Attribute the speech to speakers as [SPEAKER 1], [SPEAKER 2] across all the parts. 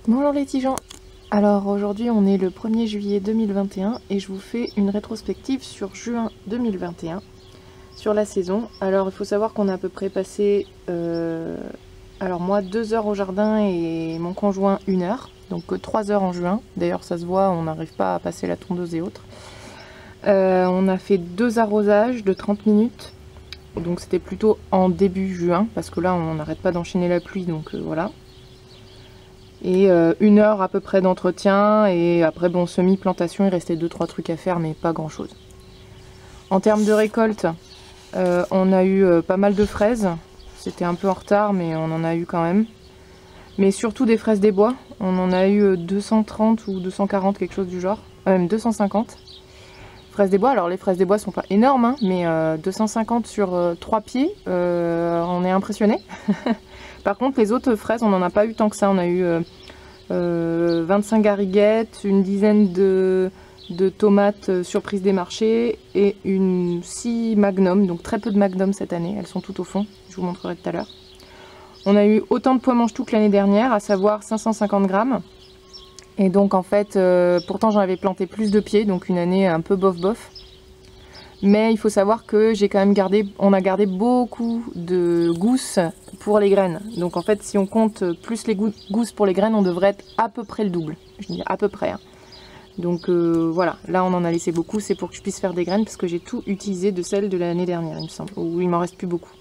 [SPEAKER 1] Bonjour les petits gens. Alors aujourd'hui on est le 1er juillet 2021 et je vous fais une rétrospective sur juin 2021 sur la saison. Alors il faut savoir qu'on a à peu près passé alors moi 2 heures au jardin et mon conjoint 1 heure, donc 3 heures en juin. D'ailleurs ça se voit, on n'arrive pas à passer la tondeuse et autres. On a fait 2 arrosages de 30 minutes, donc c'était plutôt en début juin parce que là on n'arrête pas d'enchaîner la pluie, donc voilà. Et 1 heure à peu près d'entretien, et après bon, semi-plantation, il restait 2-3 trucs à faire mais pas grand chose. En termes de récolte, on a eu pas mal de fraises, c'était un peu en retard mais on en a eu quand même. Mais surtout des fraises des bois, on en a eu 230 ou 240, quelque chose du genre, même 250 fraises des bois. Alors les fraises des bois sont pas énormes, hein, mais 250 sur 3 pieds, on est impressionné. Par contre les autres fraises on n'en a pas eu tant que ça, on a eu 25 gariguettes, une dizaine de tomates surprises des marchés et 6 magnum, donc très peu de magnum cette année, elles sont toutes au fond, je vous montrerai tout à l'heure. On a eu autant de pois mange-tout que l'année dernière, à savoir 550 grammes. Et donc en fait, pourtant j'en avais planté plus de pieds, donc une année un peu bof bof. Mais il faut savoir que j'ai quand même on a gardé beaucoup de gousses pour les graines. Donc en fait, si on compte plus les gousses pour les graines, on devrait être à peu près le double. Je dis à peu près. Hein. Donc voilà, là on en a laissé beaucoup, c'est pour que je puisse faire des graines parce que j'ai tout utilisé de celles de l'année dernière, il me semble, où il m'en reste plus beaucoup.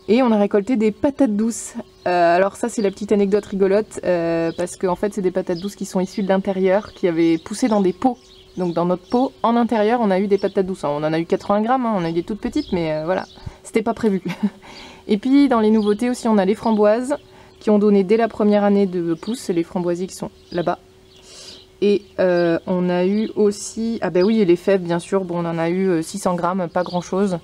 [SPEAKER 1] Et on a récolté des patates douces. Alors ça c'est la petite anecdote rigolote, parce qu'en fait c'est des patates douces qui sont issues de l'intérieur, qui avaient poussé dans des pots. Donc dans notre pot, en intérieur, on a eu des patates douces. On en a eu 80 grammes, hein, on a eu des toutes petites, mais voilà, c'était pas prévu. Et puis dans les nouveautés aussi, on a les framboises, qui ont donné dès la première année de pousse, les framboisiers qui sont là-bas. Et on a eu aussi, ah ben oui, et les fèves bien sûr, bon, on en a eu 600 grammes, pas grand-chose.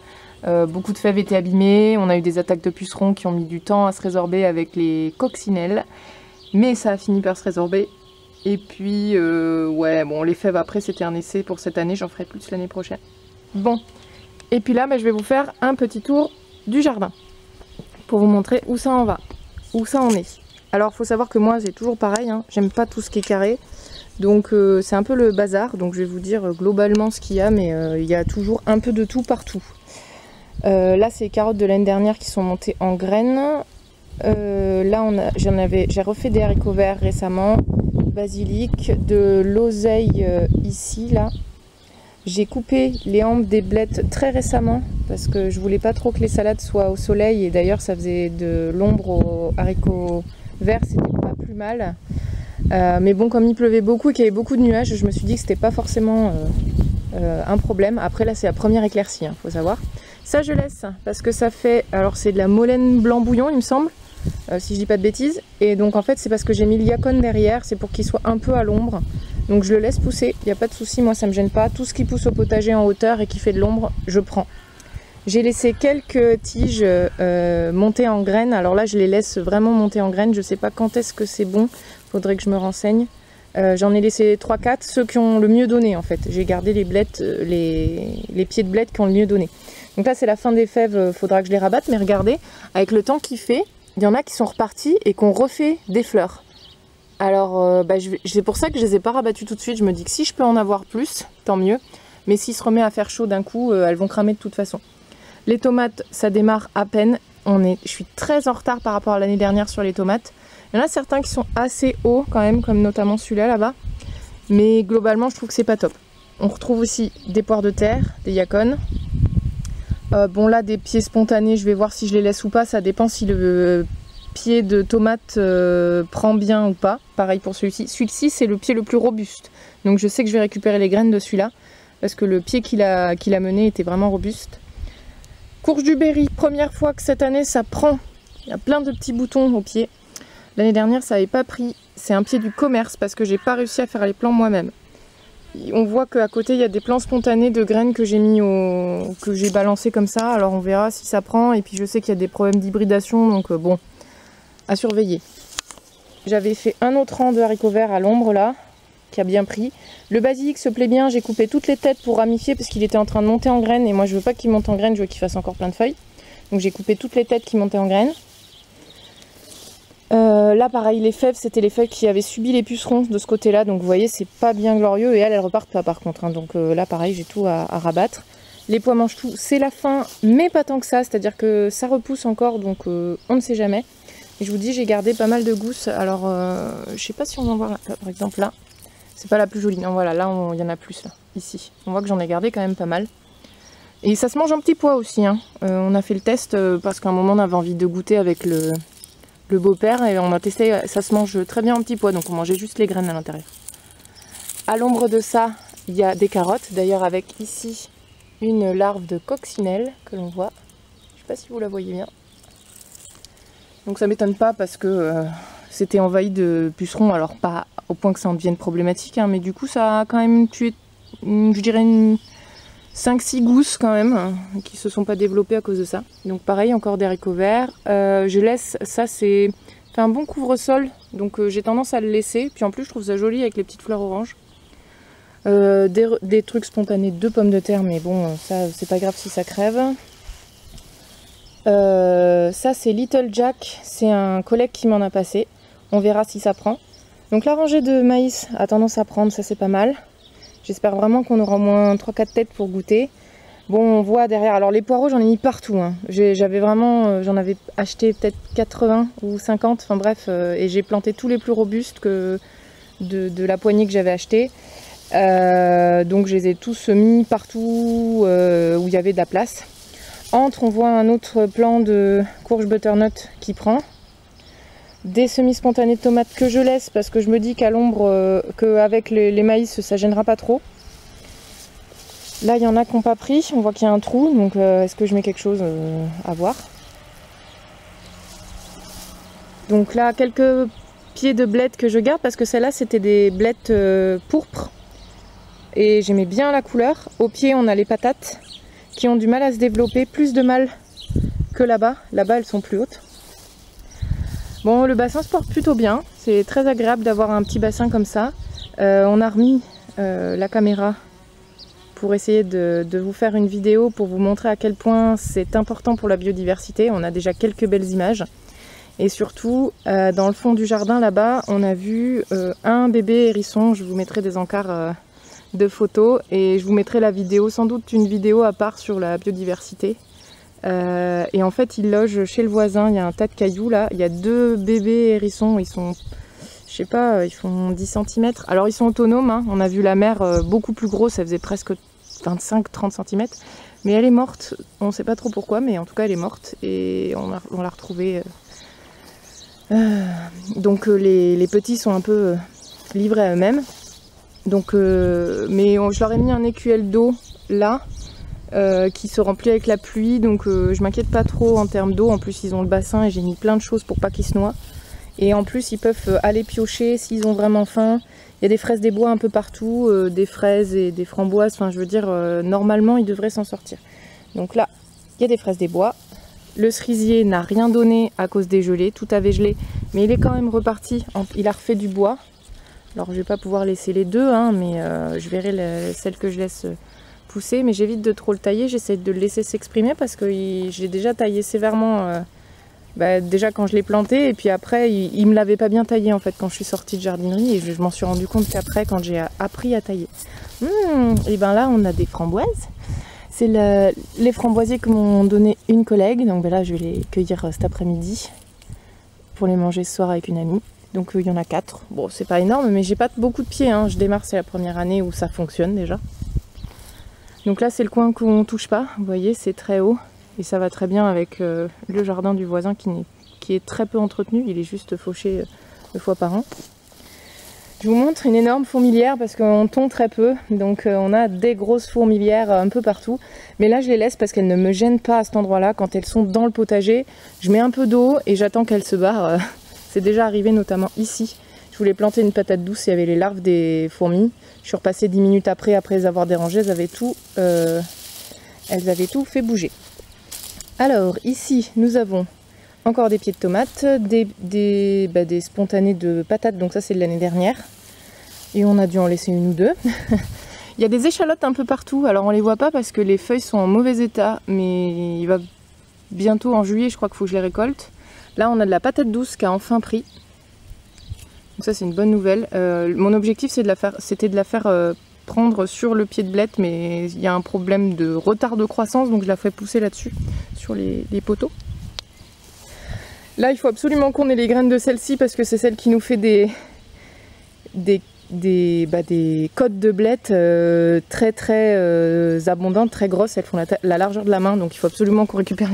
[SPEAKER 1] Beaucoup de fèves étaient abîmées, on a eu des attaques de pucerons qui ont mis du temps à se résorber avec les coccinelles, mais ça a fini par se résorber. Et puis, ouais, bon, les fèves après, c'était un essai pour cette année, j'en ferai plus l'année prochaine. Bon, et puis là, bah, je vais vous faire un petit tour du jardin, pour vous montrer où ça en va, où ça en est. Alors, il faut savoir que moi, c'est toujours pareil, hein, j'aime pas tout ce qui est carré, donc c'est un peu le bazar, donc je vais vous dire globalement ce qu'il y a, mais il y a toujours un peu de tout partout. Là, c'est les carottes de l'année dernière qui sont montées en graines. Là, j'ai refait des haricots verts récemment. Basilic, de l'oseille ici, là. J'ai coupé les hampes des blettes très récemment parce que je voulais pas trop que les salades soient au soleil, et d'ailleurs ça faisait de l'ombre aux haricots verts, c'était pas plus mal. Mais bon, comme il pleuvait beaucoup et qu'il y avait beaucoup de nuages, je me suis dit que c'était pas forcément un problème. Après là c'est la première éclaircie, hein, faut savoir. Ça je laisse parce que ça fait, alors c'est de la molène blanc bouillon il me semble. Si je dis pas de bêtises, et donc en fait c'est parce que j'ai mis le yacon derrière, c'est pour qu'il soit un peu à l'ombre, donc je le laisse pousser, il n'y a pas de souci, moi ça me gêne pas, tout ce qui pousse au potager en hauteur et qui fait de l'ombre, je prends. J'ai laissé quelques tiges monter en graines, alors là je les laisse vraiment monter en graines, je sais pas quand est-ce que c'est bon, faudrait que je me renseigne. J'en ai laissé 3-4, ceux qui ont le mieux donné en fait, j'ai gardé les blettes, les pieds de blettes qui ont le mieux donné. Donc là c'est la fin des fèves, faudra que je les rabatte, mais regardez, avec le temps qu'il fait, il y en a qui sont repartis et qui ont refait des fleurs. Alors c'est pour ça que je les ai pas rabattues tout de suite. Je me dis que si je peux en avoir plus, tant mieux. Mais s'il se remet à faire chaud d'un coup, elles vont cramer de toute façon. Les tomates, ça démarre à peine. Je suis très en retard par rapport à l'année dernière sur les tomates. Il y en a certains qui sont assez hauts quand même, comme notamment celui-là là-bas. Mais globalement, je trouve que c'est pas top. On retrouve aussi des poires de terre, des yacon. Bon là des pieds spontanés, je vais voir si je les laisse ou pas, ça dépend si le pied de tomate prend bien ou pas. Pareil pour celui-ci. Celui-ci c'est le pied le plus robuste, donc je sais que je vais récupérer les graines de celui-là, parce que le pied qu'il a mené était vraiment robuste. Courge du Berry, première fois que cette année ça prend, il y a plein de petits boutons au pied. L'année dernière ça n'avait pas pris, c'est un pied du commerce parce que j'ai pas réussi à faire les plants moi-même. On voit qu'à côté il y a des plants spontanés de graines que j'ai mis que j'ai balancé comme ça, alors on verra si ça prend, et puis je sais qu'il y a des problèmes d'hybridation, donc bon, à surveiller. J'avais fait un autre rang de haricots verts à l'ombre là, qui a bien pris. Le basilic se plaît bien, j'ai coupé toutes les têtes pour ramifier parce qu'il était en train de monter en graines, et moi je veux pas qu'il monte en graines, je veux qu'il fasse encore plein de feuilles. Donc j'ai coupé toutes les têtes qui montaient en graines. Là pareil, les fèves, c'était les fèves qui avaient subi les pucerons de ce côté-là, donc vous voyez c'est pas bien glorieux, et elles repartent pas par contre, hein. Donc là pareil, j'ai tout à rabattre. Les pois mangent tout, c'est la fin, mais pas tant que ça, c'est-à-dire que ça repousse encore, donc on ne sait jamais. Et je vous dis, j'ai gardé pas mal de gousses, alors je sais pas si on en voit là, par exemple là, c'est pas la plus jolie, non voilà, là il y en a plus là, ici. On voit que j'en ai gardé quand même pas mal. Et ça se mange en petits pois aussi, hein. On a fait le test parce qu'à un moment on avait envie de goûter avec le beau-père et on a testé, ça se mange très bien en petits pois, donc on mangeait juste les graines à l'intérieur. À l'ombre de ça, il y a des carottes, d'ailleurs avec ici une larve de coccinelle que l'on voit. Je sais pas si vous la voyez bien. Donc ça m'étonne pas parce que c'était envahi de pucerons, alors pas au point que ça en devienne problématique, hein, mais du coup ça a quand même tué, je dirais, 5-6 gousses quand même, qui se sont pas développées à cause de ça. Donc pareil, encore des haricots verts. Je laisse, ça c'est un bon couvre-sol, donc j'ai tendance à le laisser. Puis en plus je trouve ça joli avec les petites fleurs oranges. Des trucs spontanés de pommes de terre, mais bon, ça c'est pas grave si ça crève. Ça c'est Little Jack, c'est un collègue qui m'en a passé. On verra si ça prend. Donc la rangée de maïs a tendance à prendre, ça c'est pas mal. J'espère vraiment qu'on aura au moins 3-4 têtes pour goûter. Bon, on voit derrière, alors les poireaux j'en ai mis partout, hein. J'avais vraiment, j'en avais acheté peut-être 80 ou 50, enfin bref, et j'ai planté tous les plus robustes que de la poignée que j'avais acheté. Donc je les ai tous mis partout où il y avait de la place. Entre, on voit un autre plant de courge butternut qui prend. Des semis spontanés de tomates que je laisse parce que je me dis qu'à l'ombre, qu'avec les maïs, ça gênera pas trop. Là, il y en a qui n'ont pas pris. On voit qu'il y a un trou, donc est-ce que je mets quelque chose à voir. Donc là, quelques pieds de blettes que je garde parce que celles-là, c'était des blettes pourpres. Et j'aimais bien la couleur. Au pied, on a les patates qui ont du mal à se développer, plus de mal que là-bas. Là-bas, elles sont plus hautes. Bon, le bassin se porte plutôt bien, c'est très agréable d'avoir un petit bassin comme ça. On a remis la caméra pour essayer de vous faire une vidéo pour vous montrer à quel point c'est important pour la biodiversité. On a déjà quelques belles images. Et surtout, dans le fond du jardin là-bas, on a vu un bébé hérisson. Je vous mettrai des encarts de photos et je vous mettrai la vidéo, sans doute une vidéo à part sur la biodiversité. Et en fait il loge chez le voisin, il y a un tas de cailloux là, il y a 2 bébés hérissons, ils sont, je sais pas, ils font 10 cm. Alors ils sont autonomes, hein. On a vu la mère beaucoup plus grosse, elle faisait presque 25-30 cm, mais elle est morte, on sait pas trop pourquoi, mais en tout cas elle est morte et on l'a retrouvée. Donc les petits sont un peu livrés à eux-mêmes. Donc, mais je leur ai mis un écuelle d'eau là. Qui se remplit avec la pluie, donc je m'inquiète pas trop en termes d'eau. En plus ils ont le bassin et j'ai mis plein de choses pour pas qu'ils se noient. Et en plus ils peuvent aller piocher s'ils ont vraiment faim. Il y a des fraises des bois un peu partout, des fraises et des framboises, enfin je veux dire normalement ils devraient s'en sortir. Donc là il y a des fraises des bois. Le cerisier n'a rien donné à cause des gelées, tout avait gelé, mais il est quand même reparti, il a refait du bois. Alors je vais pas pouvoir laisser les deux, hein, mais je verrai celle que je laisse pousser, mais j'évite de trop le tailler, j'essaie de le laisser s'exprimer parce que j'ai déjà taillé sévèrement déjà quand je l'ai planté, et puis après il me l'avait pas bien taillé en fait quand je suis sortie de jardinerie, et je m'en suis rendu compte qu'après quand j'ai appris à tailler. Et ben là on a des framboises, c'est les framboisiers que m'ont donné une collègue, donc ben là je vais les cueillir cet après-midi pour les manger ce soir avec une amie. Donc il y en a 4, bon c'est pas énorme mais j'ai pas beaucoup de pieds, hein. Je démarre, c'est la première année où ça fonctionne déjà. Donc là c'est le coin qu'on touche pas, vous voyez c'est très haut et ça va très bien avec le jardin du voisin qui est très peu entretenu, il est juste fauché 2 fois par an. Je vous montre une énorme fourmilière parce qu'on tond très peu, donc on a des grosses fourmilières un peu partout. Mais là je les laisse parce qu'elles ne me gênent pas à cet endroit là, quand elles sont dans le potager, je mets un peu d'eau et j'attends qu'elles se barrent. C'est déjà arrivé notamment ici. Je voulais planter une patate douce, il y avait les larves des fourmis. Je suis repassée 10 minutes après les avoir dérangées, elles avaient tout fait bouger. Alors ici nous avons encore des pieds de tomates, des spontanés de patates, donc ça c'est de l'année dernière. Et on a dû en laisser 1 ou 2. Il y a des échalotes un peu partout, alors on les voit pas parce que les feuilles sont en mauvais état, mais il va bientôt en juillet, je crois qu'il faut que je les récolte. Là on a de la patate douce qui a enfin pris. Donc ça c'est une bonne nouvelle. Mon objectif c'était de la faire prendre sur le pied de blette, mais il y a un problème de retard de croissance, donc je la ferai pousser là-dessus, sur les poteaux. Là il faut absolument qu'on ait les graines de celle-ci parce que c'est celle qui nous fait des côtes de blettes très abondantes, très grosses. Elles font la largeur de la main, donc il faut absolument qu'on récupère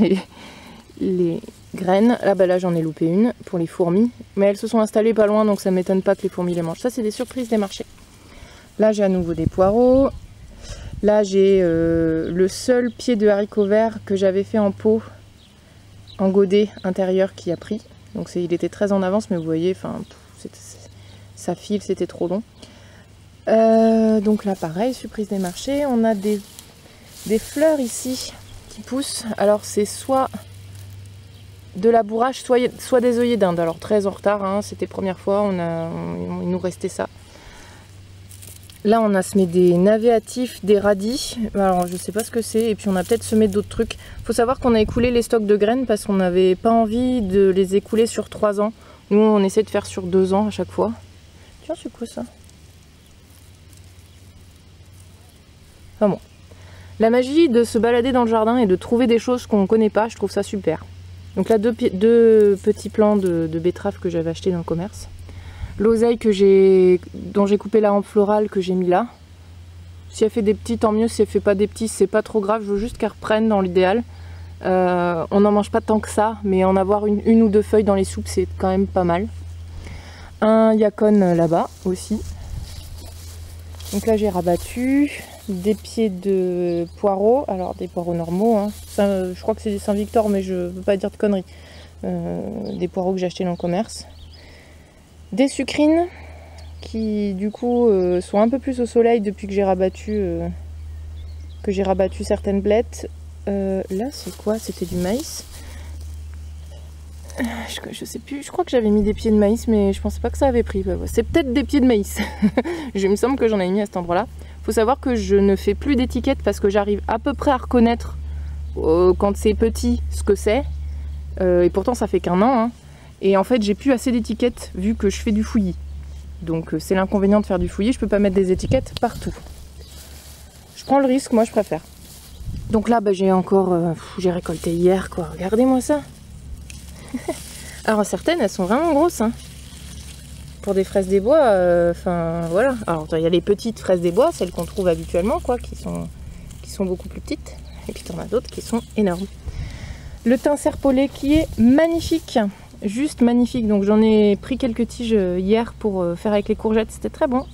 [SPEAKER 1] les graines. Là j'en ai loupé une pour les fourmis, mais elles se sont installées pas loin, donc ça m'étonne pas que les fourmis les mangent. Ça c'est des surprises des marchés. Là j'ai à nouveau des poireaux. Là j'ai le seul pied de haricots verts que j'avais fait en pot, en godet intérieur, qui a pris. Donc il était très en avance, mais vous voyez, ça file, c'était trop long. Donc là pareil, surprise des marchés. On a des fleurs ici qui poussent. Alors c'est soit de la bourrache, soit des œillets d'Inde. Alors très en retard, hein, c'était première fois, il nous restait ça. Là on a semé des navets hâtifs, des radis, alors je sais pas ce que c'est, et puis on a peut-être semé d'autres trucs. Faut savoir qu'on a écoulé les stocks de graines parce qu'on n'avait pas envie de les écouler sur 3 ans. Nous on essaie de faire sur 2 ans à chaque fois. Tiens, c'est quoi ça? Enfin bon. La magie de se balader dans le jardin et de trouver des choses qu'on connaît pas, je trouve ça super. Donc là deux petits plants de betteraves que j'avais acheté dans le commerce. L'oseille dont j'ai coupé la rampe florale que j'ai mis là. Si elle fait des petits, tant mieux. Si elle fait pas des petits, c'est pas trop grave. Je veux juste qu'elle reprenne dans l'idéal. On n'en mange pas tant que ça, mais en avoir une ou deux feuilles dans les soupes, c'est quand même pas mal. Un yacon là-bas aussi. Donc là j'ai rabattu des pieds de poireaux. Alors des poireaux normaux. Hein. Ça, je crois que c'est des Saint-Victor, mais je veux pas dire de conneries. Des poireaux que j'ai achetés dans le commerce. Des sucrines qui du coup sont un peu plus au soleil depuis que j'ai rabattu certaines blettes. Là c'est quoi? C'était du maïs. Je sais plus, je crois que j'avais mis des pieds de maïs, mais je pensais pas que ça avait pris. C'est peut-être des pieds de maïs. Il me semble que j'en ai mis à cet endroit là. Faut savoir que je ne fais plus d'étiquettes parce que j'arrive à peu près à reconnaître quand c'est petit ce que c'est. Et pourtant ça fait qu'1 an, hein. Et en fait j'ai plus assez d'étiquettes vu que je fais du fouillis. Donc c'est l'inconvénient de faire du fouillis, je peux pas mettre des étiquettes partout. Je prends le risque, moi je préfère. Donc là j'ai encore, j'ai récolté hier quoi, regardez-moi ça. Alors certaines elles sont vraiment grosses hein. Pour des fraises des bois, enfin voilà. Alors il y a les petites fraises des bois, celles qu'on trouve habituellement quoi, qui sont beaucoup plus petites. Et puis il y en a d'autres qui sont énormes. Le thym serpollet qui est magnifique. Juste magnifique, donc j'en ai pris quelques tiges hier pour faire avec les courgettes, c'était très bon.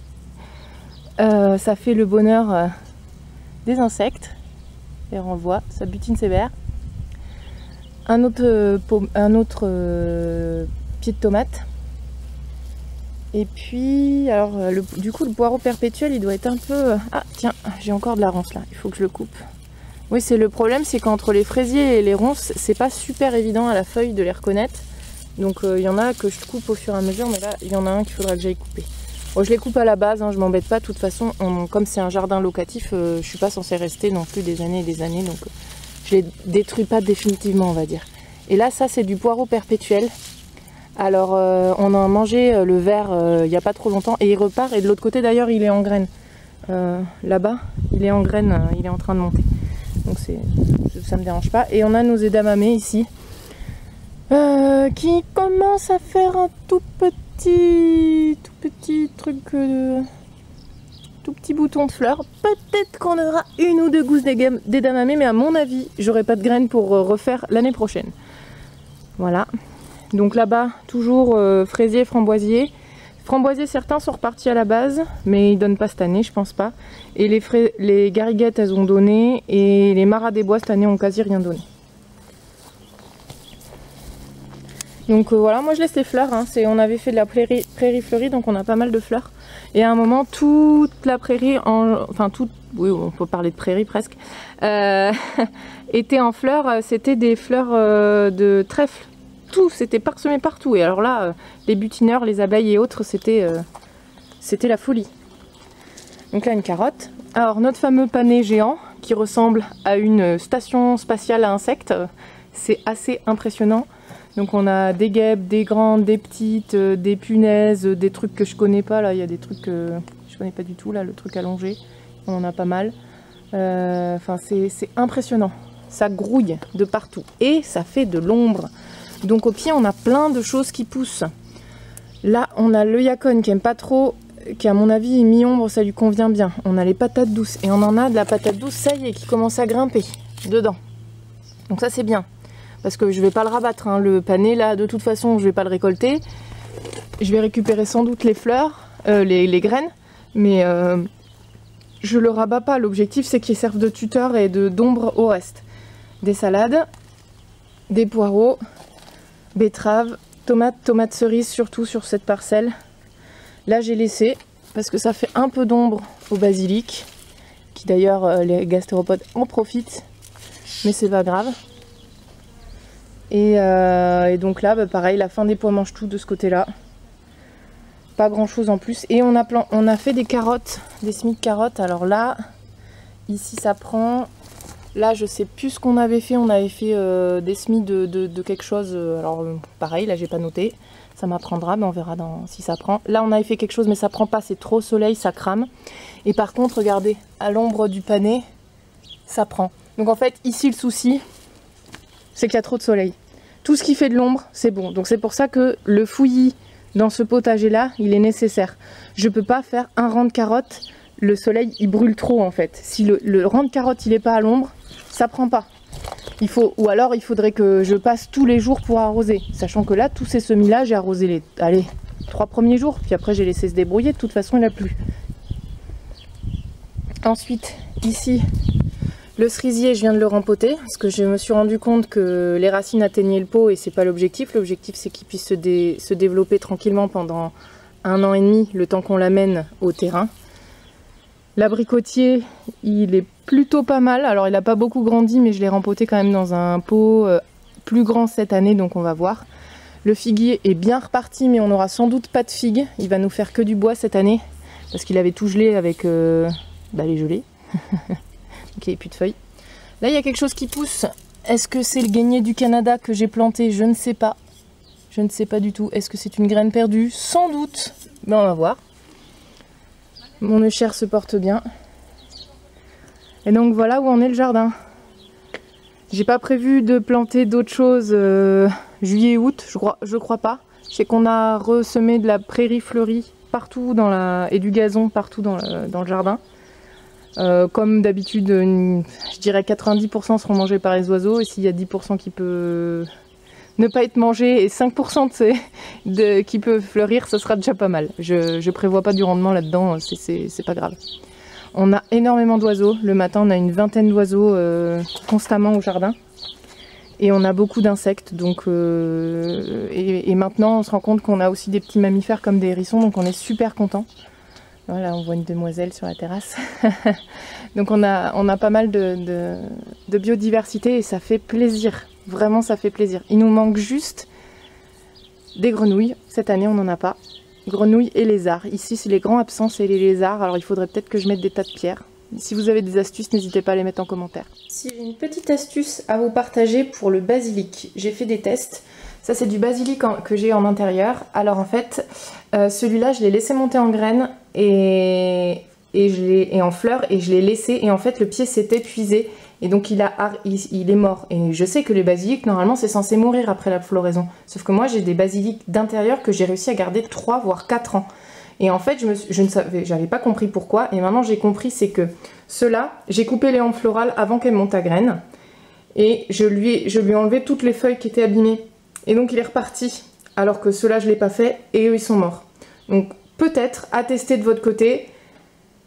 [SPEAKER 1] Ça fait le bonheur des insectes, et on voit, ça butine sévère. Un autre pied de tomate. Et puis, alors du coup le poireau perpétuel il doit être un peu... Ah tiens, j'ai encore de la ronce là, il faut que je le coupe. Oui c'est le problème, c'est qu'entre les fraisiers et les ronces, c'est pas super évident à la feuille de les reconnaître. Donc il y en a que je coupe au fur et à mesure, mais là il y en a un qu'il faudra que j'aille couper. Bon, je les coupe à la base, hein, je m'embête pas, de toute façon, comme c'est un jardin locatif, je suis pas censée rester non plus des années et des années, donc je les détruis pas définitivement on va dire. Et là ça c'est du poireau perpétuel. Alors on a mangé le vert il n'y a pas trop longtemps et il repart, et de l'autre côté d'ailleurs il est en graines. Là-bas il est en graines, il est en train de monter. Donc ça me dérange pas. Et on a nos edamame ici. Qui commence à faire un tout petit truc, tout petit bouton de fleurs. Peut-être qu'on aura 1 ou 2 gousses d'edamame, mais à mon avis, j'aurai pas de graines pour refaire l'année prochaine. Voilà. Donc là-bas, toujours fraisier, framboisier. Framboisier, certains sont repartis à la base, mais ils donnent pas cette année, je pense pas. Et les gariguettes, elles ont donné, et les maras des bois cette année ont quasi rien donné. Donc voilà, moi je laisse les fleurs, hein. On avait fait de la prairie fleurie, donc on a pas mal de fleurs. Et à un moment, toute la prairie, oui on peut parler de prairie presque, était en fleurs, c'était des fleurs de trèfle. Tout, c'était parsemé partout. Et alors là, les butineurs, les abeilles et autres, c'était la folie. Donc là, une carotte. Alors notre fameux pané géant, qui ressemble à une station spatiale à insectes, c'est assez impressionnant. Donc on a des guêpes, des grandes, des petites, des punaises, des trucs que je connais pas. Là, il y a des trucs que je connais pas du tout. Là, le truc allongé, on en a pas mal. Enfin, c'est impressionnant. Ça grouille de partout et ça fait de l'ombre. Donc au pied, on a plein de choses qui poussent. Là, on a le yacon qui aime pas trop, qui à mon avis, mi-ombre, ça lui convient bien. On a les patates douces et on en a de la patate douce, ça y est, qui commence à grimper dedans. Donc ça, c'est bien. Parce que je vais pas le rabattre, hein. Le pané là, de toute façon, je vais pas le récolter. Je vais récupérer sans doute les fleurs, les graines, mais je le rabats pas. L'objectif, c'est qu'il serve de tuteur et d'ombre au reste. Des salades, des poireaux, betteraves, tomates cerises, surtout sur cette parcelle. Là, j'ai laissé parce que ça fait un peu d'ombre au basilic, qui d'ailleurs les gastéropodes en profitent, mais c'est pas grave. Et donc là, bah, pareil, la fin des pois mange tout de ce côté-là. Pas grand chose en plus. Et on a fait des carottes, des semis de carottes. Alors là, ici ça prend. Là, je sais plus ce qu'on avait fait. On avait fait des semis de quelque chose. Alors pareil, là j'ai pas noté. Ça m'apprendra, mais on verra si ça prend. Là, on avait fait quelque chose, mais ça prend pas. C'est trop soleil, ça crame. Et par contre, regardez, à l'ombre du pané, ça prend. Donc en fait, ici le souci, c'est qu'il y a trop de soleil. Tout ce qui fait de l'ombre, c'est bon. Donc c'est pour ça que le fouillis dans ce potager là, il est nécessaire. Je peux pas faire un rang de carottes, le soleil il brûle trop en fait. Si le rang de carottes il est pas à l'ombre, ça prend pas. Ou alors il faudrait que je passe tous les jours pour arroser. Sachant que là, tous ces semis là, j'ai arrosé les 3 premiers jours. Puis après j'ai laissé se débrouiller, de toute façon il a plu. Ensuite, ici, le cerisier, je viens de le rempoter parce que je me suis rendu compte que les racines atteignaient le pot et c'est pas l'objectif. L'objectif, c'est qu'il puisse se développer tranquillement pendant 1 an et demi, le temps qu'on l'amène au terrain. L'abricotier, il est plutôt pas mal. Alors, il n'a pas beaucoup grandi, mais je l'ai rempoté quand même dans un pot plus grand cette année, donc on va voir. Le figuier est bien reparti, mais on n'aura sans doute pas de figues. Il va nous faire que du bois cette année parce qu'il avait tout gelé avec les gelées. Ok, plus de feuilles. Là, il y a quelque chose qui pousse. Est-ce que c'est le guénier du Canada que j'ai planté? Je ne sais pas. Je ne sais pas du tout. Est-ce que c'est une graine perdue? Sans doute. Mais on va voir. Mon euchère se porte bien. Et donc voilà où en est le jardin. J'ai pas prévu de planter d'autres choses juillet-août. Je crois pas. Je sais qu'on a ressemé de la prairie fleurie partout et du gazon partout dans le jardin. Comme d'habitude, je dirais 90% seront mangés par les oiseaux, et s'il y a 10% qui peut ne pas être mangé et 5% qui peut fleurir, ce sera déjà pas mal. Je prévois pas du rendement là-dedans, c'est pas grave. On a énormément d'oiseaux. Le matin, on a une vingtaine d'oiseaux constamment au jardin. Et on a beaucoup d'insectes. Et maintenant, on se rend compte qu'on a aussi des petits mammifères comme des hérissons, donc on est super contents. Voilà, on voit une demoiselle sur la terrasse. Donc on a pas mal de biodiversité et ça fait plaisir. Vraiment, ça fait plaisir. Il nous manque juste des grenouilles. Cette année, on n'en a pas. Grenouilles et lézards. Ici, c'est les grands absents, c'est les lézards. Alors il faudrait peut-être que je mette des tas de pierres. Si vous avez des astuces, n'hésitez pas à les mettre en commentaire. Si j'ai une petite astuce à vous partager pour le basilic. J'ai fait des tests. Ça, c'est du basilic que j'ai en intérieur. Alors en fait, celui-là, je l'ai laissé monter en graines et en fleurs et je l'ai laissé. Et en fait, le pied s'est épuisé et donc il est mort. Et je sais que les basilics, normalement, c'est censé mourir après la floraison. Sauf que moi, j'ai des basilics d'intérieur que j'ai réussi à garder 3 voire 4 ans. Et en fait, j'avais pas compris pourquoi. Et maintenant, j'ai compris, c'est que ceux-là, j'ai coupé les hampes florales avant qu'elles montent à graines. Et je lui ai enlevé toutes les feuilles qui étaient abîmées. Et donc il est reparti, alors que ceux-là je ne l'ai pas fait, et eux ils sont morts. Donc peut-être à tester de votre côté,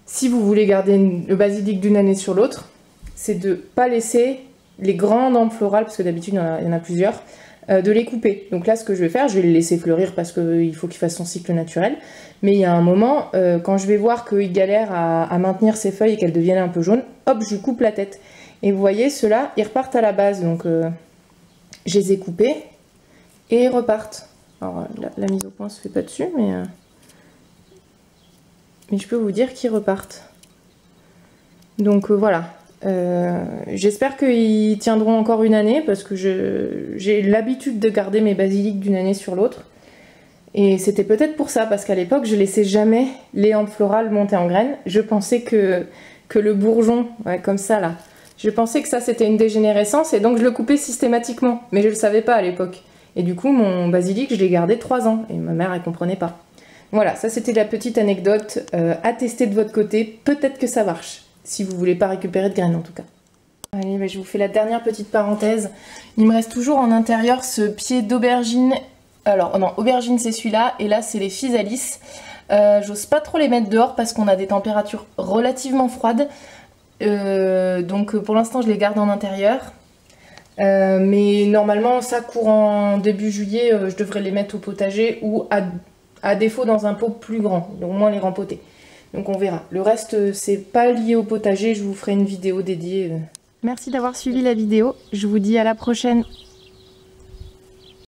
[SPEAKER 1] si vous voulez garder le basilic d'une année sur l'autre, c'est de ne pas laisser les grandes hampes florales, parce que d'habitude il y en a plusieurs, de les couper. Donc là ce que je vais faire, je vais les laisser fleurir parce qu'il faut qu'il fasse son cycle naturel. Mais il y a un moment, quand je vais voir qu'il galère à maintenir ses feuilles et qu'elles deviennent un peu jaunes, hop, je lui coupe la tête. Et vous voyez, ceux-là, ils repartent à la base, donc je les ai coupés. Et ils repartent. Alors la mise au point se fait pas dessus, mais je peux vous dire qu'ils repartent. Donc voilà. J'espère qu'ils tiendront encore une année parce que j'ai l'habitude de garder mes basiliques d'une année sur l'autre. Et c'était peut-être pour ça, parce qu'à l'époque, je laissais jamais les hampes florales monter en graines. Je pensais que le bourgeon, ouais, comme ça là, je pensais que ça c'était une dégénérescence et donc je le coupais systématiquement. Mais je le savais pas à l'époque. Et du coup, mon basilic, je l'ai gardé 3 ans et ma mère, elle comprenait pas. Voilà, ça c'était la petite anecdote à tester de votre côté. Peut-être que ça marche. Si vous voulez pas récupérer de graines en tout cas. Allez, bah, je vous fais la dernière petite parenthèse. Il me reste toujours en intérieur ce pied d'aubergine. Alors non, aubergine c'est celui-là, et là c'est les physalis. J'ose pas trop les mettre dehors parce qu'on a des températures relativement froides. Donc pour l'instant je les garde en intérieur. Mais normalement ça courant début juillet, je devrais les mettre au potager ou à défaut dans un pot plus grand, au moins les rempoter. Donc on verra. Le reste, c'est pas lié au potager, je vous ferai une vidéo dédiée. Merci d'avoir suivi la vidéo, je vous dis à la prochaine.